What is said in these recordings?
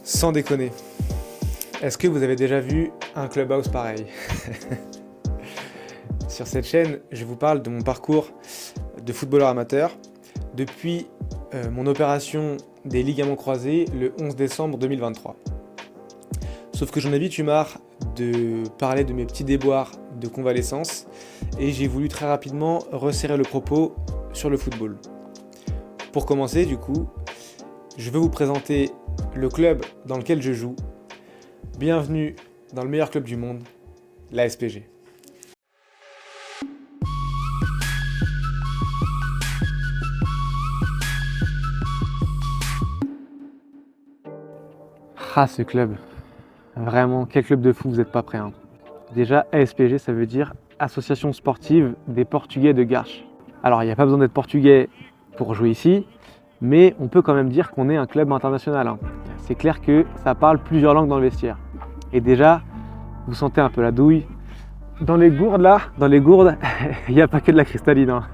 Sans déconner, est-ce que vous avez déjà vu un clubhouse pareil? Sur cette chaîne, je vous parle de mon parcours de footballeur amateur depuis mon opération des ligaments croisés le 11 décembre 2023. Sauf que j'en ai vite eu marre de parler de mes petits déboires de convalescence et j'ai voulu très rapidement resserrer le propos sur le football. Pour commencer, du coup, je veux vous présenter le club dans lequel je joue. Bienvenue dans le meilleur club du monde, la SPG. Ah, ce club. Vraiment, quel club de fou, vous n'êtes pas prêts, hein. Déjà, ASPG, ça veut dire Association Sportive des Portugais de Garches. Alors, il n'y a pas besoin d'être portugais pour jouer ici, mais on peut quand même dire qu'on est un club international, hein. C'est clair que ça parle plusieurs langues dans le vestiaire. Et déjà, vous sentez un peu la douille. Dans les gourdes, là, il n'y a pas que de la cristalline, hein.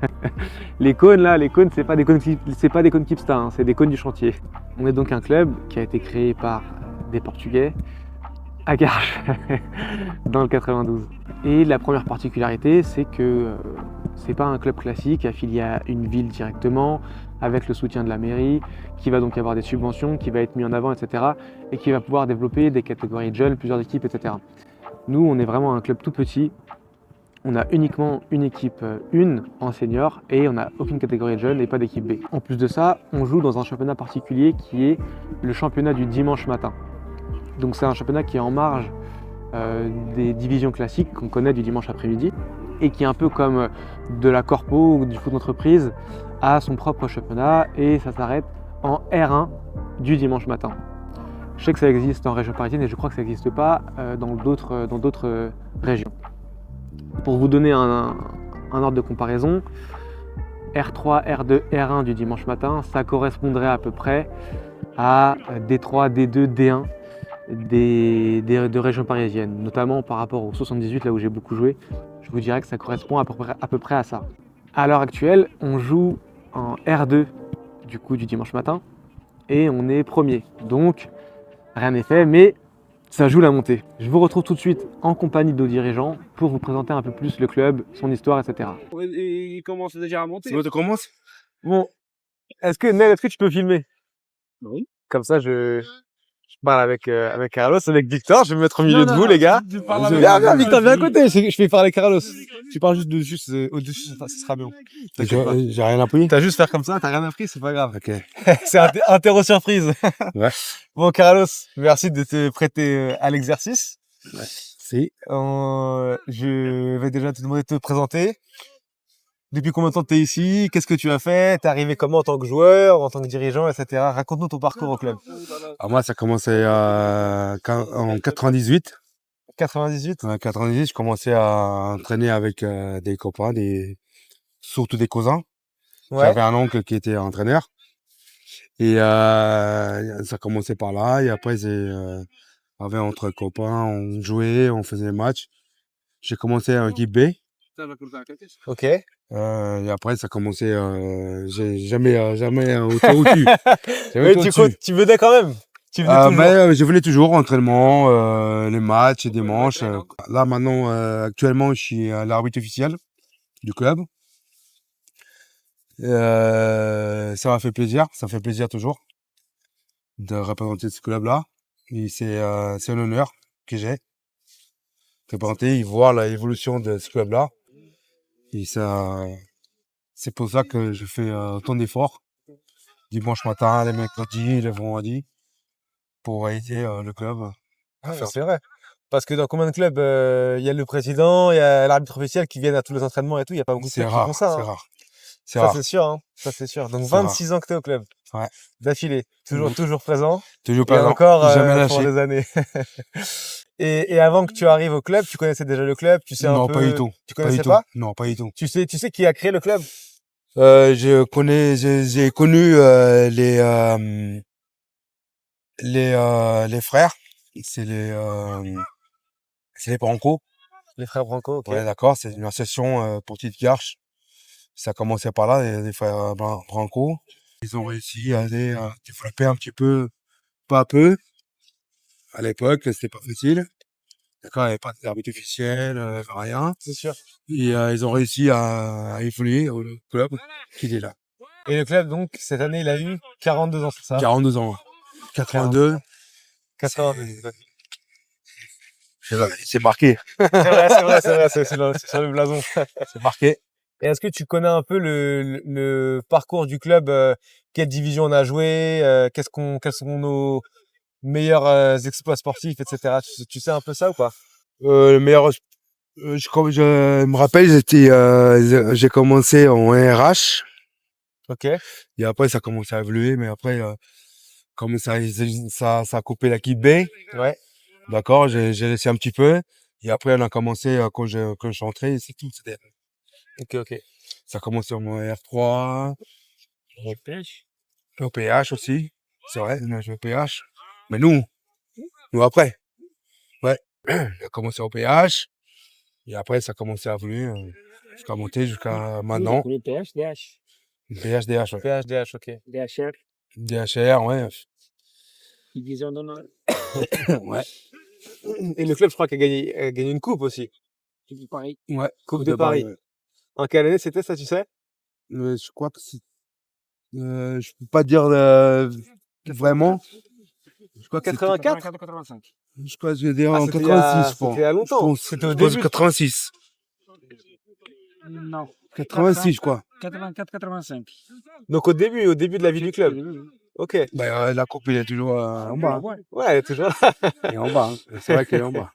Les cônes, c'est pas des cônes Kipsta, hein, c'est des cônes du chantier. On est donc un club qui a été créé par des Portugais à Garches, dans le 92. Et la première particularité, c'est que c'est pas un club classique affilié à une ville directement, avec le soutien de la mairie, qui va donc avoir des subventions, qui va être mis en avant, etc. et qui va pouvoir développer des catégories de jeunes, plusieurs équipes, etc. Nous, on est vraiment un club tout petit. On a uniquement une équipe 1 en senior et on n'a aucune catégorie de jeunes et pas d'équipe B. En plus de ça, on joue dans un championnat particulier qui est le championnat du dimanche matin. Donc c'est un championnat qui est en marge des divisions classiques qu'on connaît du dimanche après-midi et qui est un peu comme de la corpo ou du foot d'entreprise, a son propre championnat et ça s'arrête en R1 du dimanche matin. Je sais que ça existe en région parisienne et je crois que ça n'existe pas dans d'autres régions. Pour vous donner un ordre de comparaison, R3, R2, R1 du dimanche matin, ça correspondrait à peu près à D3, D2, D1 de régions parisiennes, notamment par rapport au 78, là où j'ai beaucoup joué. Je vous dirais que ça correspond à peu près à ça. À l'heure actuelle, on joue en R2 du coup du dimanche matin et on est premier. Donc rien n'est fait, mais ça joue la montée. Je vous retrouve tout de suite en compagnie de nos dirigeants pour vous présenter un peu plus le club, son histoire, etc. Il commence déjà à monter. C'est bon, tu commences? Bon, est-ce que tu peux filmer? Oui. Comme ça, je parle avec Carlos, avec Victor. Je vais me mettre au milieu de vous, les gars. Viens, Victor, viens à côté. Je vais parler Carlos. Tu parles juste au-dessus, ça sera bien. J'ai rien appris. T'as juste faire comme ça, t'as rien appris, c'est pas grave. Ok. C'est interro surprise. Ouais. Bon, Carlos, merci de te prêter à l'exercice. Ouais. Si. Je vais déjà te demander de te présenter. Depuis combien de temps tu es ici? Qu'est-ce que tu as fait? T'es arrivé comment en tant que joueur, en tant que dirigeant, etc. Raconte-nous ton parcours au club. Alors moi, ça a commencé en 98. 98? En 98, je commençais à entraîner avec des copains, surtout des cousins. Ouais. J'avais un oncle qui était entraîneur. Et ça commençait par là. Et après, avec entre copains, on jouait, on faisait des matchs. J'ai commencé en équipe B. Ok. Et après, ça commençait. J'ai jamais au-dessus. Mais tu venais quand même. Tu venais toujours. Mais je venais toujours, entraînement, les matchs et des manches. Là, maintenant, actuellement, je suis l'arbitre officiel du club. Ça m'a fait plaisir. Ça fait plaisir toujours de représenter ce club-là. Et c'est un honneur que j'ai. Représenter et voir l'évolution de ce club-là. Et ça, c'est pour ça que je fais autant d'efforts. Dimanche matin, les mercredis, les vendredis, pour aider le club. C'est vrai. Parce que dans combien de clubs il y a le président, il y a l'arbitre officiel qui viennent à tous les entraînements et tout, il n'y a pas beaucoup de C'est clubs qui rare, font ça. c'est Hein. rare. C'est Ça rare. c'est sûr, hein. Ça c'est sûr. Donc C'est 26 ans que tu es au club. Ouais. D'affilée. Toujours présent. Toujours Et présent. encore Jamais pour lâché. des années. Et avant que tu arrives au club, tu connaissais déjà le club, tu sais un Non, peu. pas du tout. Tu Pas du connaissais tout. pas? Non, pas du tout. Tu sais qui a créé le club? J'ai connu les frères. C'est les Branco. Les frères Branco, ok. Ouais, d'accord. C'est une association pour Petite Garches. Ça a commencé par là, les frères Branco. Ils ont réussi à aller développer un petit peu, peu à peu. À l'époque, c'était pas facile. D'accord, il n'y avait pas d'arbitre officiel, rien. C'est sûr. Et ils ont réussi à évoluer au club qui est là. Et le club, donc, cette année, il a eu 42 ans, c'est ça? 42 ans. 82. 82. C'est marqué. C'est sur le blason. C'est marqué. Et est-ce que tu connais un peu le parcours du club, quelle division on a joué, quels sont nos meilleurs exploits sportifs, etc. Tu sais un peu ça ou pas? Le meilleur, comme je me rappelle, j'ai commencé en RH. Ok. Et après, ça a commencé à évoluer. Mais après, comme ça a coupé l'équipe B. Ouais. D'accord, j'ai laissé un petit peu. Et après, on a commencé, quand je suis entré, c'est tout. Ok. Ça a commencé en R3, au PH aussi. C'est vrai, on a joué au PH. Mais nous après. Ouais. On a commencé au PH. Et après, ça a commencé à évoluer, jusqu'à monter jusqu'à maintenant. Le PHDH. PHDH, ouais. PHDH, ok. DHR. DHR, ouais. Division d'honneur. Ouais. Et le club, je crois, qu'il a gagné une coupe aussi. C'est pareil. Ouais. Coupe de Paris. Ouais. En quelle année c'était ça, tu sais? Je crois que c'est, je peux pas dire, vraiment. Je crois que 84? 85. je crois que je vais dire en C'était 86, je pense. il y a longtemps. Je pense. C'était au Je pense début. 86. Non. 86, je crois. 84-85. Donc au début de la vie du club. Ok. Ben, la coupe, il est toujours en bas. Hein. Ouais, elle est toujours là. Il est en bas. Hein. C'est vrai qu'il est en bas.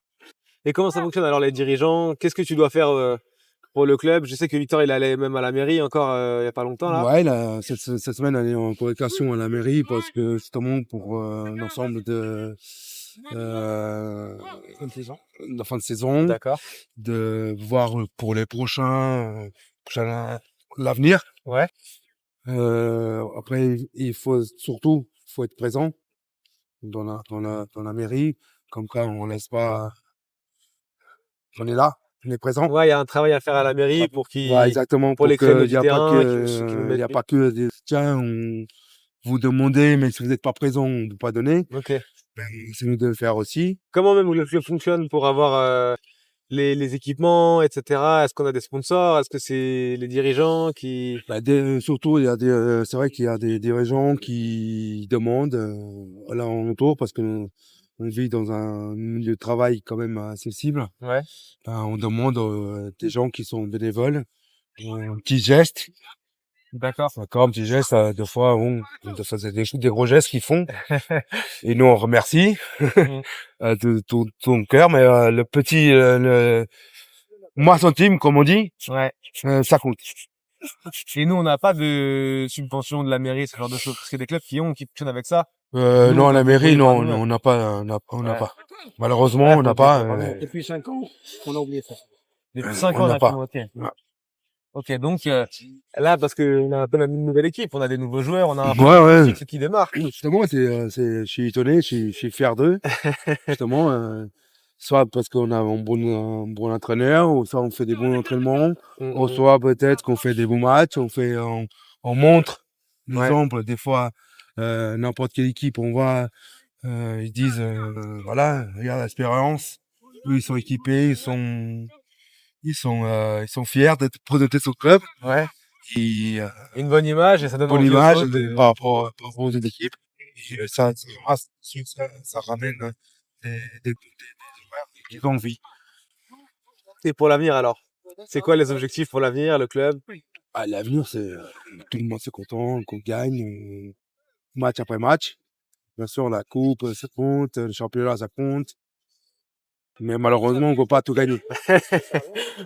Et comment ça fonctionne alors les dirigeants? Qu'est-ce que tu dois faire pour le club? Je sais que Victor il allait même à la mairie encore il y a pas longtemps là. Ouais, là, cette semaine, elle est en convocation à la mairie parce que justement pour l'ensemble de la fin de saison, D'accord. de voir pour les l'avenir. Ouais. Après, il faut surtout être présent dans la mairie, comme ça on laisse pas, on est là, on est présent. Ouais, il y a un travail à faire à la mairie pour Ouais, exactement, pour les créneaux qu'il du n'y a pas terrain, qui nous que, il mettent. y a pas que des, tiens, vous demandez, mais si vous n'êtes pas présent, on ne peut pas donner. Ok. Ben, c'est nous de le faire aussi. Comment même le club fonctionne pour avoir les équipements, etc. Est-ce qu'on a des sponsors? Est-ce que c'est les dirigeants qui... Bah, surtout, il y a c'est vrai qu'il y a des dirigeants qui demandent, là, en autour, parce que on vit dans un milieu de travail quand même accessible. Ouais. Ben, on demande des gens qui sont bénévoles un petit geste. D'accord. D'accord, un petit geste, des fois, ça, c'est des gros gestes qu'ils font. Et nous, on remercie de ton cœur, mais le petit, moi centime, comme on dit, Ouais. ça compte. Et nous, on n'a pas de subvention de la mairie, ce genre de choses. Parce qu'il y a des clubs qui fonctionnent avec ça. Nous, Non, on la doit mairie, débrouiller par non, nous-mêmes. on n'a pas, on n'a Ouais. pas. Malheureusement, Ouais, on faut n'a se pas. débrouiller par nous. Depuis 5 ans, on a oublié ça. Depuis 5 on ans, on n'a a pas. fait ok. Ouais. Ok, donc là, parce qu'on a un peu une nouvelle équipe, on a des nouveaux joueurs, on a un Ouais. cycle qui démarre. Justement, je suis étonné, je suis fier d'eux. Justement, soit parce qu'on a un bon entraîneur, ou soit on fait des bons entraînements, ou soit peut-être qu'on fait des bons matchs, on montre l'exemple. Des fois, n'importe quelle équipe, on voit, ils disent, voilà, regarde l'expérience. Eux, ils sont équipés, ils sont fiers d'être présentés sur le club. Ouais. Et, Une bonne image et ça donne bonne envie aux image autres par rapport aux autres équipes. Et ça ramène des joueurs qui ont envie. Et pour l'avenir alors? C'est quoi les objectifs pour l'avenir, le club? À l'avenir, c'est tout le monde c'est content qu'on gagne match après match. Bien sûr, la coupe, ça compte, le championnat, ça compte. Mais malheureusement, on ne peut pas tout gagner.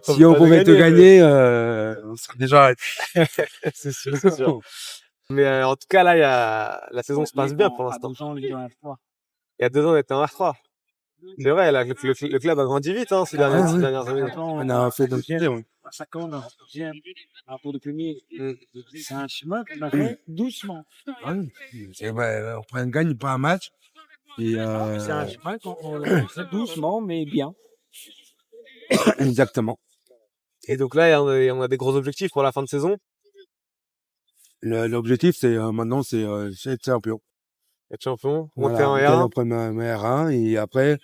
Si on pouvait tout gagner, on serait déjà. C'est sûr. Mais en tout cas, là, la saison se passe bien pour l'instant. Il y a 2 ans, on était en R3. C'est vrai, là, le club a grandi vite ces dernières années. On a fait notre idée. À 5 ans, on a deuxième, un tour de premier. C'est un chemin qu'on a fait doucement. On ne gagne pas un match. Et, C'est un chemin qu'on a fait doucement, mais bien. Exactement. Et donc là, on a des gros objectifs pour la fin de saison. L'objectif, c'est maintenant, c'est être champion. Être champion, Voilà, monter en gagner R1. en première R1 et après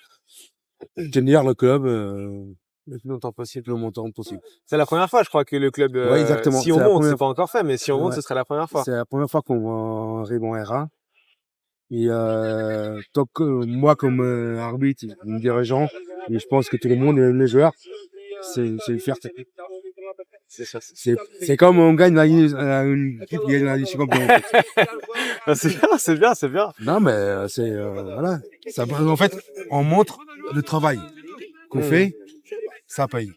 tenir le club le plus longtemps possible, le montant possible. C'est la première fois, je crois, que le club, Ouais, exactement. si on C'est la monte, première c'est pas encore fait, mais si on monte, Ouais. ce serait la première fois. C'est la première fois qu'on arrive en R1. Et donc moi comme arbitre, comme dirigeant, et je pense que tout le monde, même les joueurs, c'est une fierté. C'est sûr. C'est comme on gagne une équipe qui gagne la Ligue des Champions. En fait. Ah, c'est bien. Non mais c'est voilà. Ça, en fait, on montre le travail qu'on fait, ça paye.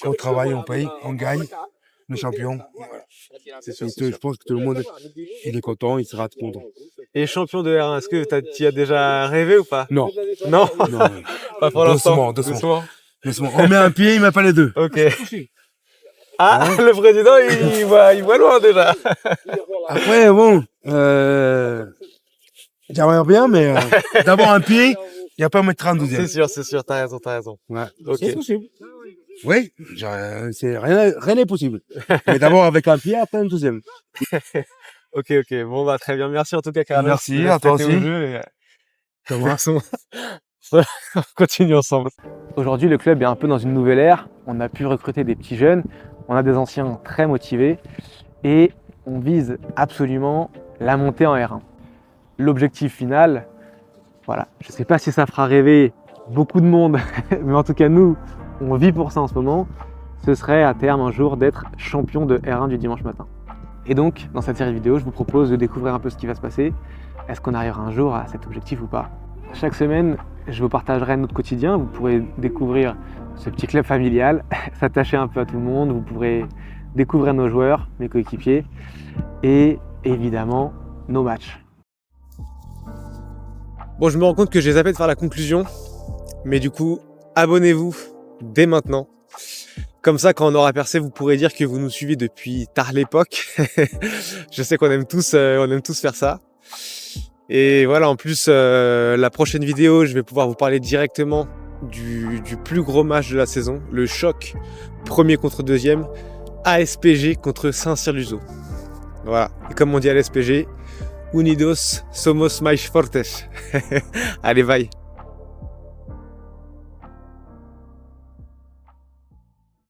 Quand on travaille, on paye, on gagne, le champion. Voilà. Je pense que tout le monde il est content, il sera content. Et champion de R1, est-ce que tu as déjà rêvé ou pas? Non. Non, Non. pas pour l'instant. Doucement. On met un pied, il met pas les deux. Ok. Ah, le président, il voit loin déjà. Après, bon, j'aimerais bien, mais d'avoir un pied, il n'y a pas à mettre un deuxième. C'est sûr, t'as raison. Ouais. Ok. C'est possible. Oui, rien n'est possible. Mais d'abord avec un pied, après un deuxième. Ok. Bon, bah, très bien. Merci en tout cas, Carlos. Merci, à toi aussi. On continue ensemble. Aujourd'hui, le club est un peu dans une nouvelle ère. On a pu recruter des petits jeunes, on a des anciens très motivés et on vise absolument la montée en R1. L'objectif final, voilà, je ne sais pas si ça fera rêver beaucoup de monde, mais en tout cas nous, on vit pour ça en ce moment. Ce serait à terme un jour d'être champion de R1 du dimanche matin. Et donc, dans cette série de vidéos, je vous propose de découvrir un peu ce qui va se passer. Est-ce qu'on arrivera un jour à cet objectif ou pas? Chaque semaine, je vous partagerai notre quotidien. Vous pourrez découvrir ce petit club familial, s'attacher un peu à tout le monde. Vous pourrez découvrir nos joueurs, mes coéquipiers et évidemment nos matchs. Bon, je me rends compte que j'ai zappé de faire la conclusion, mais du coup, abonnez-vous dès maintenant. Comme ça, quand on aura percé, vous pourrez dire que vous nous suivez depuis tard l'époque. Je sais qu'on aime tous faire ça. Et voilà, en plus, la prochaine vidéo, je vais pouvoir vous parler directement du plus gros match de la saison, le choc premier contre deuxième, ASPG contre Saint-Cyr-Luzo. Voilà, et comme on dit à l'ASPG, Unidos somos mais fortes. Allez, bye.